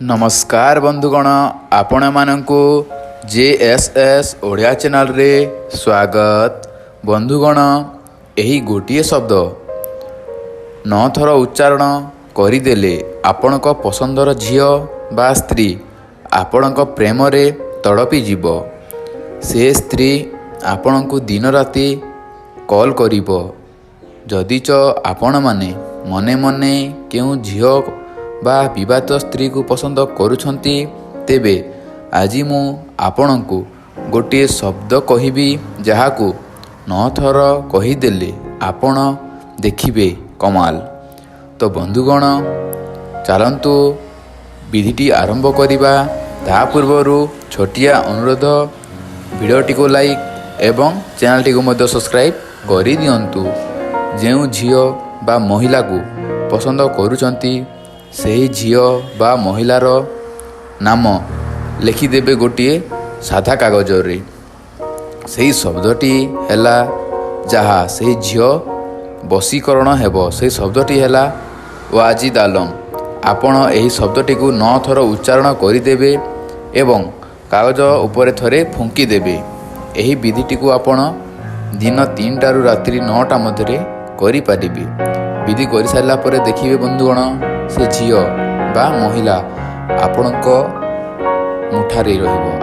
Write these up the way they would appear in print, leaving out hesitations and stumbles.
नमस्कार बंधुगण आपण मानकु JSS ओडिया चैनल रे स्वागत। बंधुगण एही गोटिए शब्द 9 थर उच्चारण करिदेले आपणक पसंदर झियो बा स्त्री आपणक प्रेम रे तड़पी जीव। से स्त्री आपणकु दिन राति कॉल करिबो। जदिच आपण माने मने मने केउ झियो बा विवाहित स्त्री को पसंद करुछंती तेबे आज मु आपणकु गोटे शब्द कहिबी जहाकु 9 थर कहिदेले आपण देखिबे कमाल। तो बंधुगण चलंतु विधिटी आरंभ करिबा। ता पूर्वरु छोटिया अनुरोध वीडियोटी को लाइक एवं चैनलटी को मध्य सब्सक्राइब करि दियंतु। जेउ झियो बा महिला को पसंद करुछंती ସେହି ଝିଅ ବା ମହିଳାର ନାମ ଲେଖିଦେବେ ଗୋଟିଏ ସାଧା କାଗଜରେ। ସେହି ଶବ୍ଦଟି ହେଲା ଯାହା ସେହି ଝିଅ ବଶୀକରଣ ହେବ। ସେହି ଶବ୍ଦଟି ହେଲା ୱାଜିଦ୍ ଆଲମ। ଆପଣ ଏହି ଶବ୍ଦଟିକୁ 9 ଥର ଉଚ୍ଚାରଣ କରିଦେବେ ଏବଂ କାଗଜ ଉପରେ ଥରେ ଫୁଙ୍କିଦେବେ। ଏହି ବିଧିଟିକୁ ଆପଣ ଦିନ 3ଟାରୁ ରାତ୍ରି 9ଟା ମଧ୍ୟରେ କରିପାରିବେ। विधि कर सारा पर देखिए बंधुगण से झियो बा महिला आपणक मुठारे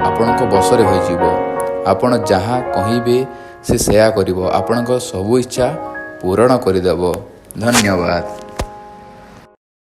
आपणक बसरे हो आपण जहाँ कहिबे से सेया करिवो। आपणक सबु इच्छा पूरण करदेव। धन्यवाद।